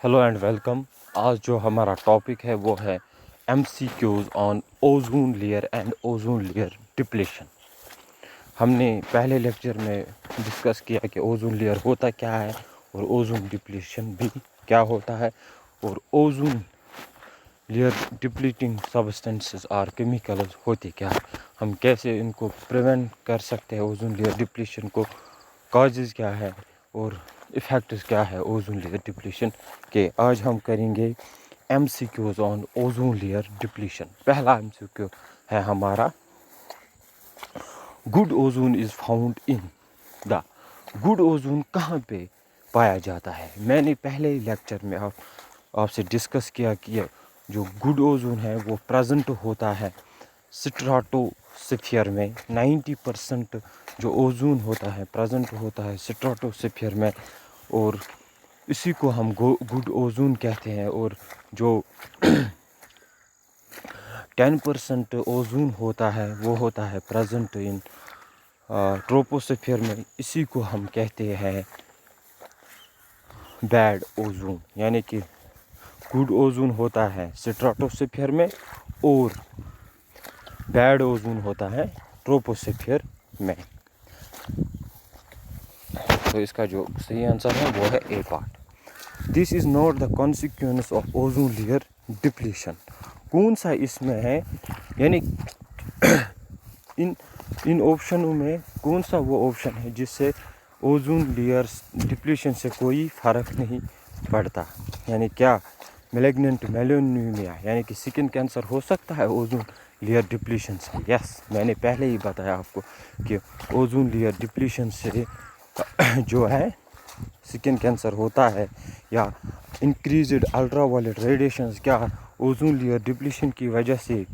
Hello and welcome. आज जो हमारा टॉपिक है वो है MCQs on ozone layer and ozone layer depletion. हमने पहले लेक्चर में डिस्कस किया कि ओजोन लेयर होता क्या है और ओजोन डिप्लीशन भी क्या होता है, और ओजोन लेयर डिप्लीटिंग सब्सटेंसेस और केमिकल्स होते क्या है, हम कैसे इनको प्रिवेंट कर सकते हैं, ओजोन लेयर डिप्लीशन को कॉजेज़ क्या है और इफ़ेक्ट्स क्या है ओजोन लेयर डिप्लीशन के। आज हम करेंगे MCQs on ozone layer depletion. पहला MCQ है हमारा, good ozone is found in the. Good ozone कहाँ पे पाया जाता है? मैंने पहले ही लेक्चर में आपसे डिस्कस किया कि जो गुड ओजोन है वो प्रेजेंट होता है स्ट्राटोस्फीयर में। 90% जो ओजोन होता है प्रेजेंट होता है स्ट्राटोस्फीयर में, और इसी को हम गुड ओजोन कहते हैं। और जो 10% ओजोन होता है वो होता है प्रेजेंट इन ट्रोपोस्फीयर में, इसी को हम कहते हैं बैड ओजोन। यानी कि गुड ओजोन होता है स्ट्राटोस्फीयर में और बैड ओजोन होता है ट्रोपोस्फीयर में। तो इसका जो सही आंसर है वो है a part. This is not the consequence of ozone layer depletion. कौन सा इसमें है, यानी इन ऑप्शनों में कौन सा वो ऑप्शन है जिससे ओजोन लेयर डिप्लीशन से कोई फ़र्क नहीं पड़ता? यानी क्या मैलिग्नेंट मेलानोमा यानी कि स्किन कैंसर हो सकता है ओजोन लेयर डिप्लीशन से? यस, मैंने पहले ही बताया आपको कि ओजोन लेयर डिप्लीशन से जो है स्किन कैंसर होता है, या इंक्रीज्ड अल्ट्रावायलेट रेडिएशंस। क्या ओजोन लेयर डिप्लीशन की वजह से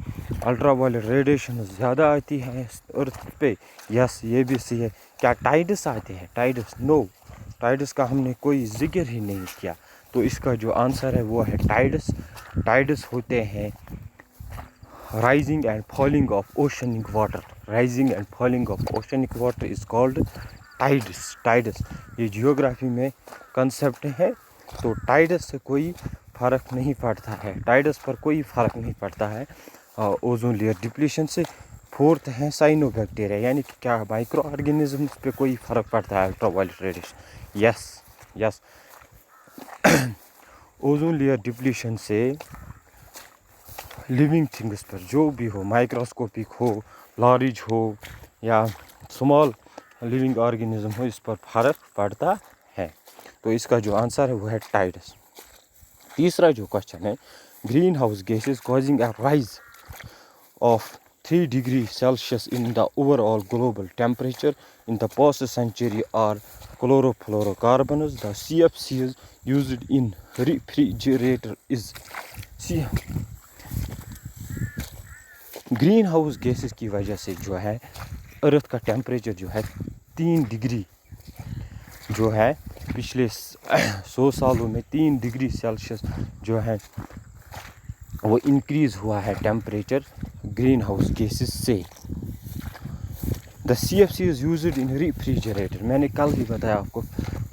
अल्ट्रावायलेट रेडिएशन ज़्यादा आती है अर्थ पे? यस, ये भी सही है। क्या टाइडस आते हैं? टाइडस नो, टाइडस का हमने कोई जिक्र ही नहीं किया। तो इसका जो आंसर है वो है टाइडस। टाइडस होते हैं rising and falling of oceanic water. Rising and falling of oceanic water is called tides. Tides ये जियोग्राफी में कंसेप्ट है। तो टाइडस से कोई फ़र्क नहीं पड़ता है, टाइडस पर कोई फ़र्क नहीं पड़ता है ओजोन लेयर डिप्लीशन से। फोर्थ है साइनोबैक्टीरिया, यानी कि क्या माइक्रो ऑर्गेनिजम्स पे कोई फ़र्क पड़ता है ultraviolet radiation? Yes yes. Ozone layer depletion से लिविंग थिंग्स पर जो भी हो, माइक्रोस्कोपिक हो, लार्ज हो या स्मॉल लिविंग ऑर्गेनिज्म हो, इस पर फर्क पड़ता है। तो इसका जो आंसर है वो है टाइडस। तीसरा जो क्वेश्चन है, greenhouse gases causing a rise of 3 degree Celsius in the overall global temperature in the past century are chlorofluorocarbons. The CFCs used in refrigerator is greenhouse gases की वजह से जो है अर्थ का टेम्परेचर जो है 3 degree जो है पिछले 100 सालों में 3 डिग्री सेल्सियस जो है वो इंक्रीज़ हुआ है टेम्परेचर ग्रीन हाउस गैसेस से। The CFC is used in refrigerator. मैंने कल ही बताया आपको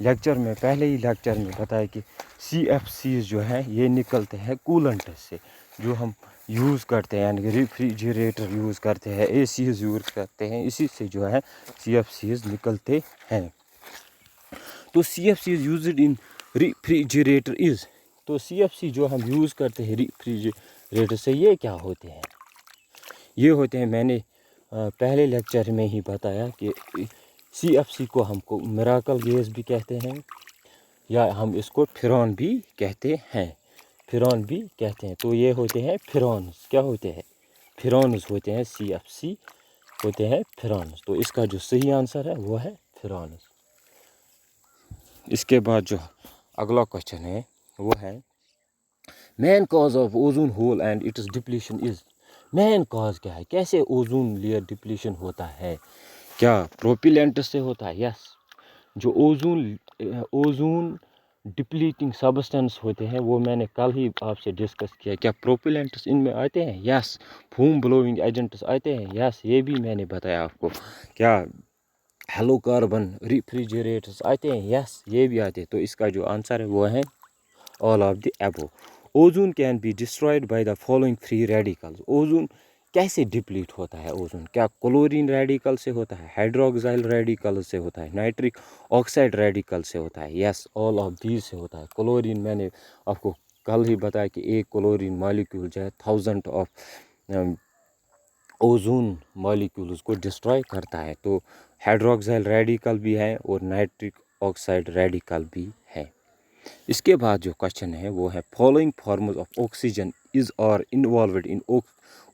लेक्चर में, पहले ही लेक्चर में बताया कि CFCs जो है ये निकलते हैं कूलेंट से, जो हम यूज़ करते हैं, यानी कि रेफ्रिजरेटर यूज़ करते हैं, ACs यूज़ करते हैं, इसी से जो है CFCs निकलते हैं। तो CFC is used in refrigerator is, तो CFC जो हम यूज़ करते हैं रेफ्रिजरेटर से ये क्या होते हैं? ये होते हैं, मैंने पहले लेक्चर में ही बताया कि CFC को हमको मिराकल गैस भी कहते हैं, या हम इसको फिरौन भी कहते हैं, फिरौन भी कहते हैं। तो ये होते हैं फिरौन्स। क्या होते हैं? फिरौन्स होते हैं, CFC होते हैं फिरौन्स। तो इसका जो सही आंसर है वो है फिरौन्स। इसके बाद जो अगला क्वेश्चन है वो है, main cause of ozone hole and it's depletion is. Main cause क्या है, कैसे ओजोन लेयर डिप्लीशन होता है? क्या प्रोपिलेंट से होता है? यस। जो ओजोन डिप्लीटिंग सब्सटेंस होते हैं वो मैंने कल ही आपसे डिस्कस किया। क्या प्रोपिलेंट्स इनमें आते हैं? यस। फूम ब्लोइंग एजेंट्स आते हैं? यस, ये भी मैंने बताया आपको। क्या हेलो कार्बन रेफ्रिजरेटर्स आते हैं? यस, ये भी आते हैं। तो इसका जो आंसर है वो है all of the above. Ozone can be destroyed by the following three radicals. Ozone कैसे डिप्लीट होता है ओजोन? क्या क्लोरीन रेडिकल से होता है, हाइड्रोक्साइल रेडिकल से होता है, नाइट्रिक ऑक्साइड रेडिकल से होता है? यस, ऑल ऑफ दीज से होता है. क्लोरीन मैंने आपको कल ही बताया कि एक क्लोरीन मॉलिक्यूल जो है 1000 ऑफ ओजोन मॉलिक्यूल्स को डिस्ट्रॉय करता है. तो हाइड्रोक्साइल रेडिकल भी है और नाइट्रिक ऑक्साइड रेडिकल भी है. इसके बाद जो क्वेश्चन है वो है following forms of oxygen is or involved in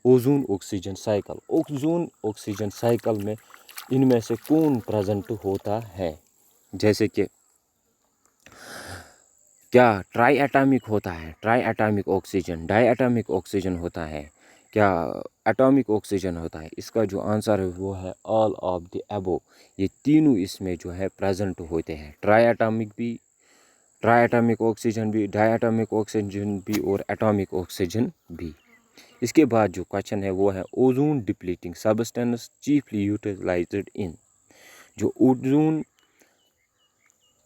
ozone oxygen cycle. Ozone oxygen cycle में इनमें से कौन प्रेजेंट होता है? जैसे कि क्या ट्राई एटॉमिक होता है, triatomic oxygen, diatomic oxygen होता है, क्या एटॉमिक ऑक्सीजन होता है? इसका जो आंसर है वो है ऑल ऑफ द अबव. ये तीनों इसमें जो है प्रेजेंट होते हैं. ट्राई एटॉमिक भी, ट्राई एटॉमिक ऑक्सीजन भी, डाई एटॉमिक ऑक्सीजन भी और एटॉमिक ऑक्सीजन भी. इसके बाद जो क्वेश्चन है वो है ozone depleting substance chiefly utilized in. जो ओजोन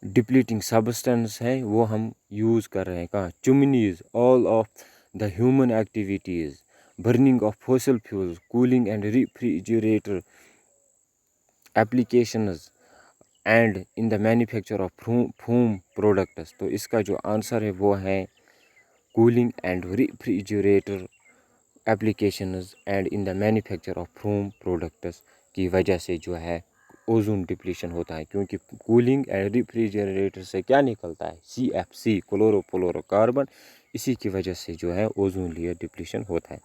डिप्लीटिंग सब्सटेंस है वो हम यूज़ कर रहे हैं कहाँ? Chimneys, all of the human activities, burning of fossil fuels, cooling and refrigerator applications and in the manufacture of foam products. तो इसका जो आंसर है वो है cooling and refrigerator applications and in the manufacture of foam products की वजह से जो है ओजोन डिप्लीशन होता है. क्योंकि कूलिंग एंड रेफ्रिजरेटर से क्या निकलता है? CFC, chlorofluorocarbon. इसी की वजह से जो है ओजोन लेयर डिप्लीशन होता है.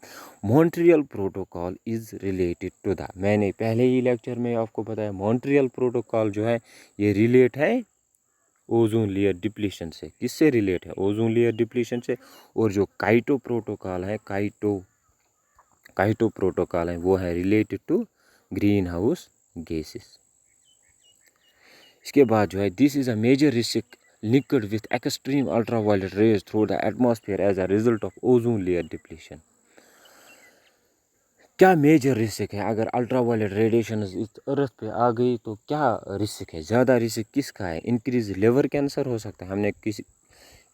Montreal protocol is related to the, मैंने पहले ही लेक्चर में आपको बताया मॉन्ट्रियल प्रोटोकॉल जो है ये रिलेट है ओजोन लेयर डिप्लीशन से. किससे रिलेट है? ओजोन लेयर डिप्लीशन से. और जो काइटो प्रोटोकॉल है, काइटो प्रोटोकॉल है वो है related to greenhouse gases. इसके बाद जो है this is a major risk linked with extreme ultraviolet rays through the atmosphere as a result of ozone layer depletion. क्या मेजर रिस्क है? अगर अल्ट्रावायलेट रेडिएशन इस अर्थ पे आ गई तो क्या रिस्क है? ज़्यादा रिस्क किसका है? इंक्रीज लिवर कैंसर हो सकता है, हमने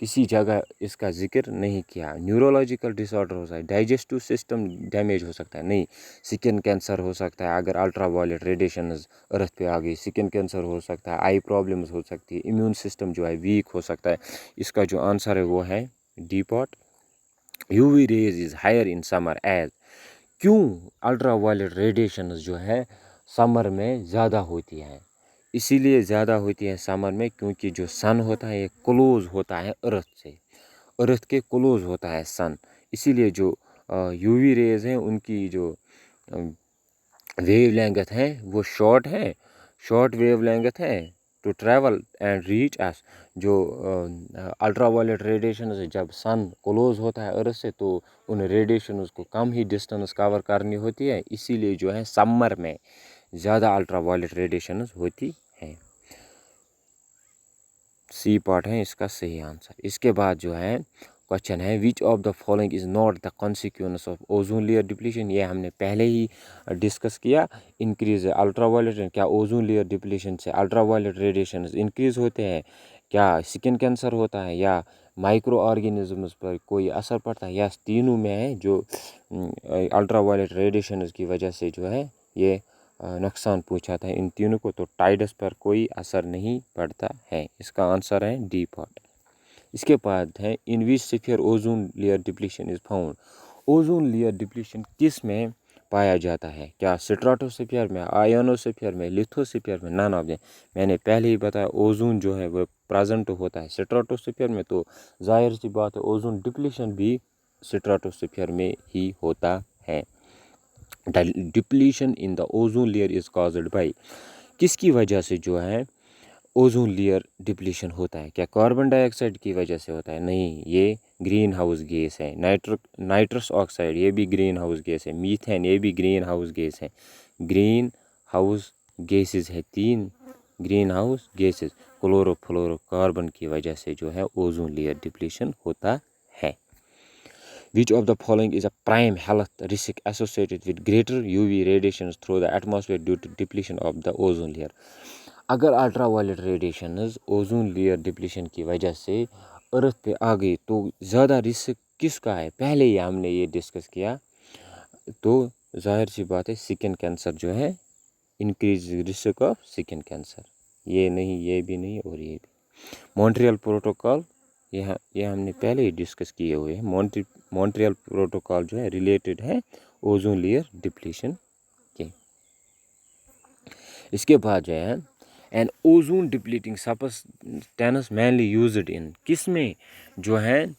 किसी जगह इसका जिक्र नहीं किया. न्यूरोलॉजिकल डिसऑर्डर हो सकता है, डाइजेस्टिव सिस्टम डैमेज हो सकता है, नहीं. स्किन कैंसर हो सकता है अगर अल्ट्रावायलेट रेडिएशन अर्थ पे आ गई. स्किन कैंसर हो सकता है, आई प्रॉब्लम्स हो सकती है, इम्यून सिस्टम जो है वीक हो सकता है. इसका जो आंसर है वो है डी पॉट. UV rays is higher in summer as. क्यों अल्ट्रावायलेट रेडिएशन जो है समर में ज़्यादा होती है? इसीलिए ज़्यादा होती है समर में क्योंकि जो सन होता है ये क्लोज होता है अर्थ से, अर्थ के क्लोज होता है सन. इसीलिए जो यूवी रेज हैं उनकी जो वेव लेंथ है वो शॉर्ट वेव लेंथ है to travel and reach us. जो अल्ट्रावायलेट रेडिएशन से जब सन क्लोज होता है अर्थ से तो उन रेडिएशन को कम ही डिस्टेंस कवर करनी होती है. इसीलिए जो है समर में ज़्यादा अल्ट्रावायलेट रेडिएशन होती है. सी पार्ट है इसका सही आंसर. इसके बाद जो है क्वेश्चन है which of the following is not the consequence of ozone layer depletion. ये हमने पहले ही डिस्कस किया. इंक्रीज अल्ट्रावायलेट, क्या ओजोन लेयर डिप्लीशन से अल्ट्रावायलेट रेडिएशन इंक्रीज होते हैं? क्या स्किन कैंसर होता है या माइक्रो ऑर्गेनिजम्स पर कोई असर पड़ता है? या तीनों में है जो अल्ट्रावायलेट रेडिएशन की वजह से जो है ये नुकसान पहुंचाता है इन तीनों को. तो टाइडस पर कोई असर नहीं पड़ता है. इसका आंसर है डी पॉट. इसके बाद है in which sphere ozone layer depletion is found. Ozone layer depletion किस में पाया जाता है? क्या स्ट्राटोस्फीयर में, आयोनोस्फीयर में, लिथोस्फीयर में? None of them. मैंने पहले ही बताया ओजोन जो है वो प्रेजेंट होता है स्ट्राटोस्फीयर में. तो जाहिर सी बात है ओजोन डिप्लीशन भी स्ट्राटोस्फीयर में ही होता है. Depletion in the ozone layer is caused by, किसकी वजह से जो है ओजोन लेयर डिप्लीशन होता है? क्या कार्बन डाइऑक्साइड की वजह से होता है? नहीं, ये ग्रीन हाउस गैस है. नाइट्रस ऑक्साइड ये भी ग्रीन हाउस गैस है. मीथेन ये भी ग्रीन हाउस गैस है. ग्रीन हाउस गैसेस है 3 ग्रीन हाउस गैसेस. क्लोरोफ्लोरोकार्बन की वजह से जो है ओजोन लेयर डिप्लीशन होता है. Which of the following is a prime health risk associated with greater UV radiations through the atmosphere due to depletion of the ozone layer? अगर ultraviolet radiations ozone layer depletion की वजह से अर्थ पे आ गई तो ज़्यादा रिस्क किसका है, पहले ही हमने ये डिस्कस किया। तो जाहिर सी बात है स्किन कैंसर जो है, increase risk of skin cancer, ये नहीं, ये भी नहीं और ये भी। मॉन्ट्रियल प्रोटोकॉल ये हमने पहले ही डिस्कस किए हुए हैं। मॉन्ट्रियल प्रोटोकॉल जो है रिलेटेड है ओजोन लेयर डिप्लीशन के। इसके बाद जो है an ozone depleting substance mainly used in, किस में जो है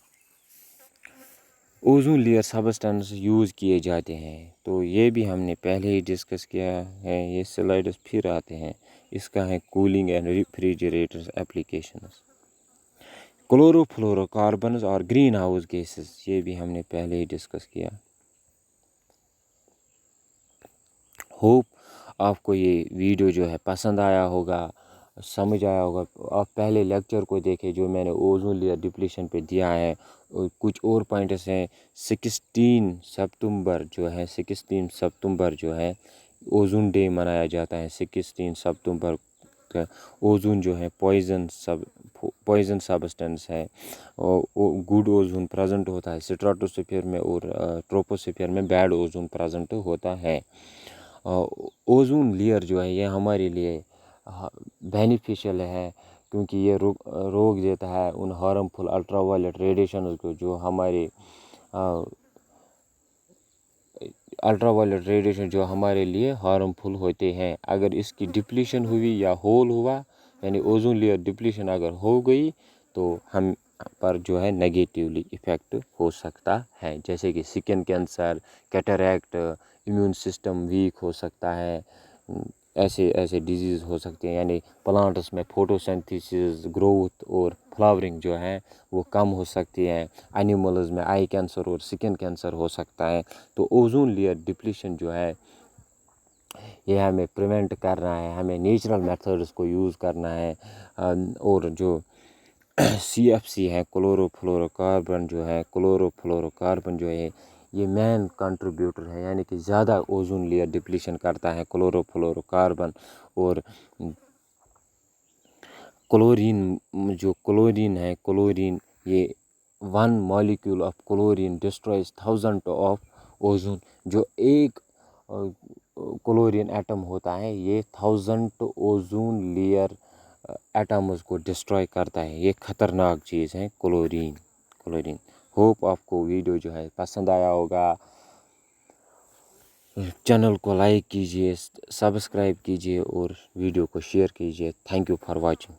ओजोन लेयर सब्सटेंस यूज़ किए जाते हैं, तो ये भी हमने पहले ही डिस्कस किया है। ये स्लाइड्स फिर आते हैं, इसका है cooling and refrigerators applications. Chlorofluorocarbons और ग्रीन हाउस गैसेस, ये भी हमने पहले ही डिस्कस किया। होप आपको ये वीडियो जो है पसंद आया होगा, समझ आया होगा। आप पहले लेक्चर को देखें जो मैंने ओजोन लेयर डिप्लीशन पे दिया है, और कुछ और पॉइंट्स हैं। 16 सितंबर जो है ओजोन डे मनाया जाता है। 16 सितंबर का ओजोन जो है पॉइजन सब्सटेंस है, और गुड ओजोन प्रेजेंट होता है स्ट्रेटोस्फीयर में, और ट्रोपोस्फीयर में बैड ओजोन प्रेजेंट होता है। ओजोन लेयर जो है ये हमारे लिए बेनिफिशियल है, क्योंकि ये रोक देता है उन हार्मफुल अल्ट्रावायलेट रेडिएशन को जो हमारे अल्ट्रावायलेट रेडिएशन जो हमारे लिए हार्मफुल होते हैं। अगर इसकी डिप्लीशन हुई या होल हुआ, यानी ओजोन लेयर डिप्लीशन अगर हो गई, तो हम पर जो है नेगेटिवली इफ़ेक्ट हो सकता है, जैसे कि skin cancer, cataract, immune system weak हो सकता है, ऐसे डिजीज़ हो सकते हैं। यानी प्लांट्स में फोटोसिंथेसिस, ग्रोथ और फ्लावरिंग जो है वो कम हो सकती है। एनिमल्स में आई कैंसर और स्किन कैंसर हो सकता है। तो ओजोन लेयर डिप्लीशन जो है ये हमें प्रिवेंट करना है, हमें नेचुरल मेथड्स को यूज़ करना है। और जो CFC है, क्लोरोफ्लोरोकार्बन जो है ये मेन कंट्रीब्यूटर है, यानी कि ज़्यादा ओजोन लेयर डिप्लीशन करता है क्लोरोफ्लोरोकार्बन। और क्लोरीन ये 1 molecule of chlorine destroys 1000 of ozone. जो एक क्लोरीन एटम होता है ये 1000 ओजोन लेयर एटम्स को डिस्ट्रॉय करता है। ये ख़तरनाक चीज़ है क्लोरीन। होप आपको वीडियो जो है पसंद आया होगा। चैनल को लाइक कीजिए, सब्सक्राइब कीजिए और वीडियो को शेयर कीजिए। Thank you for watching.